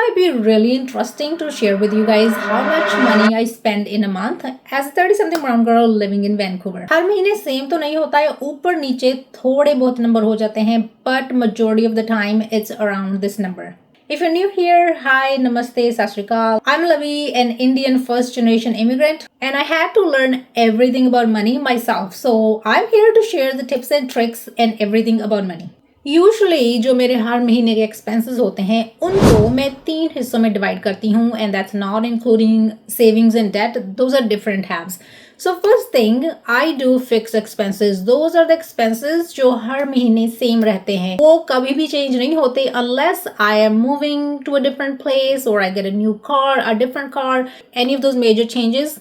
might be really interesting to share with you guys how much money I spend in a month as a 30-something brown girl living in Vancouver. हर महीने same तो नहीं होता है, ऊपर नीचे थोड़े बहुत नंबर हो जाते हैं, but majority of the time it's around this number. If you're new here, hi, namaste, sat sri akal. I'm Lavi, an Indian first-generation immigrant, and I had to learn everything about money myself. So I'm here to share the tips and tricks and everything about money. Usually जो मेरे हर महीने के expenses होते हैं उनको मैं 3 हिस्सों में डिवाइड करती हूँ, and that's not including savings and debt. Those are different hubs. So first thing, I do fix expenses. Those are the expenses जो हर महीने सेम रहते हैं, वो कभी भी चेंज नहीं होते unless I am moving to a different place और I get a new car, a different car, any of those major changes.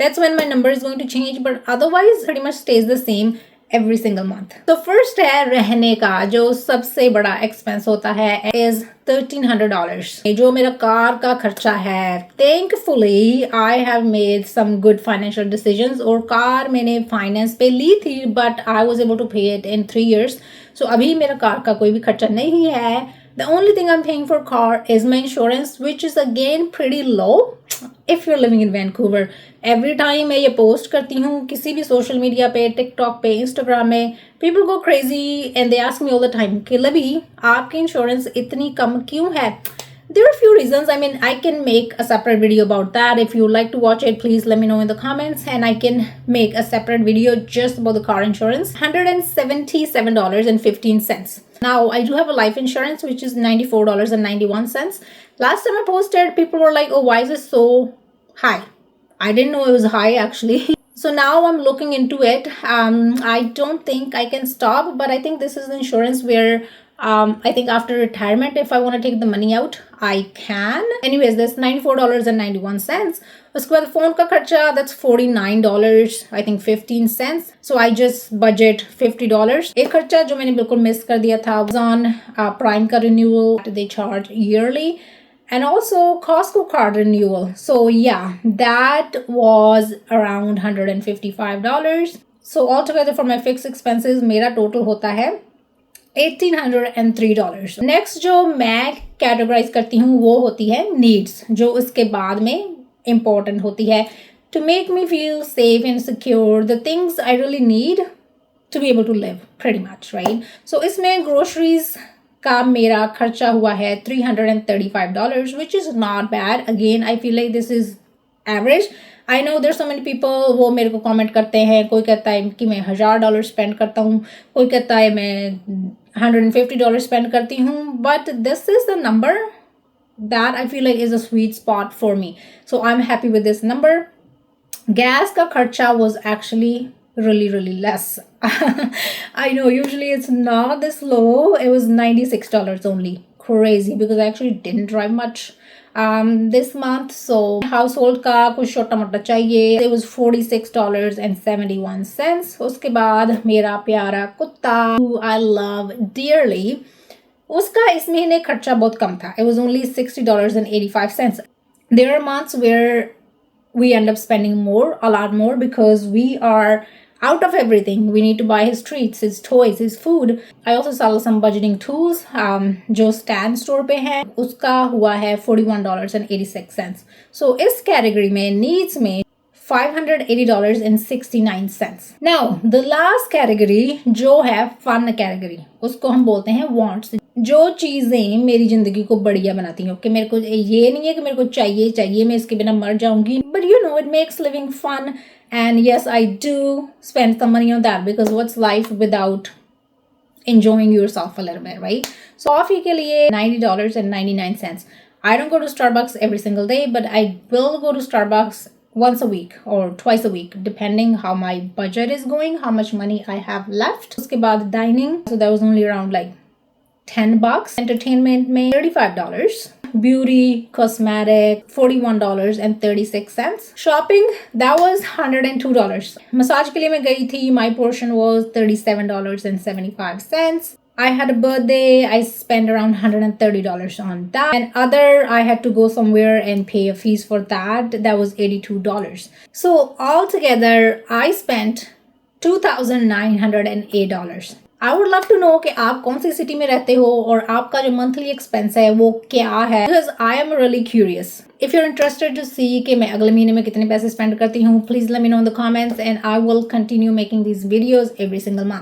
That's when my number is going to change, but otherwise pretty much stays the same every single month. तो first है रहने का, जो सबसे बड़ा expense होता है is $1,300. जो मेरा कार का खर्चा है. Thankfully I have made some good financial decisions, और कार मैंने फाइनेंस पे ली थी but I was able to pay it in 3 years. So अभी मेरा कार का कोई भी खर्चा नहीं है. The only thing I'm paying for car is my insurance, which is again pretty low if you're living in Vancouver. Every time मैं ये पोस्ट करती हूँ किसी भी सोशल मीडिया पे, टिकटॉक पे, इंस्टाग्राम में, people go crazy and they ask me all the time कि लवी आपकी इंश्योरेंस इतनी कम क्यों है? There are a few reasons. I mean, I can make a separate video about that. If you would like to watch it, please let me know in the comments, and I can make a separate video just about the car insurance. $177.15. Now, I do have a life insurance, which is $94.91. Last time I posted, people were like, oh, why is it so high? I didn't know it was high, actually. So now I'm looking into it. I don't think I can stop, but I think this is the insurance where I think after retirement, if I want to take the money out, I can. Anyways, that's $94.91. उसके बाद phone का खर्चा, that's $49, I think 15 cents. So I just budget $50. एक खर्चा जो मैंने बिल्कुल miss कर दिया था was on Prime का renewal. They charge yearly. And also Costco card renewal. So yeah, that was around $155. So altogether for my fixed expenses, मेरा total होता है $1,803. नेक्स्ट जो मैं कैटेगराइज करती हूँ वो होती है नीड्स, जो उसके बाद में इम्पोर्टेंट होती है. To make me feel safe and secure, the things I really need to be able to live pretty much, right. So इसमें ग्रोसरीज का मेरा खर्चा हुआ है $335, which is not bad. Again I feel like this is average. I know there so many people, वो मेरे को comment करते हैं, कोई कहता है कि मैं $1,000 स्पेंड करता हूँ, कोई कहता है मैं $150 स्पेंड करती हूँ, but this is the number that I feel like is a sweet spot for me. So I am happy with this number. Gas का खर्चा was actually really less. I know usually it's not this low. It was $96 only. Crazy, because I actually didn't drive much this month. So household का कुछ छोटा मोटा चाहिए, it was $46.71. उसके बाद मेरा प्यारा कुत्ता who I love dearly, उसका इस महीने खर्चा बहुत कम था. It was only $60.85. There are months where we end up spending more, a lot more, because we are out of everything. We need to buy his treats, his toys, his food. I also sell some budgeting tools. जो Stan store पे है उसका हुआ है $41.86. So इस category में needs में $580.69. Now the last category जो है fun category, उसको हम बोलते हैं wants. जो चीज़ें मेरी ज़िंदगी को बढ़िया बनाती हैं कि मेरे को ये नहीं है कि मेरे को चाहिए मैं इसके बिना मर जाऊंगी, but you know it makes living fun. And yes, I do spend some money on that, because what's life without enjoying yourself a little bit, right? So coffee के लिए $90.99. I don't go to Starbucks every single day, but I will go to Starbucks once a week or twice a week, depending how my budget is going, how much money I have left. उसके बाद dining, so that was only around like $10. Entertainment में $35. Beauty, cosmetic, $41.36. Shopping, that was $102. Massage के लिए मैं गई थी, my portion was $37.75. I had a birthday, I spent around $130 on that. And other, I had to go somewhere and pay a fees for that. That was $82. So altogether, I spent $2,908. I would love to know कि आप कौन सी city में रहते हो और आपका जो monthly expense है वो क्या है, because I am really curious. If you are interested to see कि मैं अगले महीने में कितने पैसे स्पेंड करती हूँ, please let me know in the comments and I will continue making these videos every single month.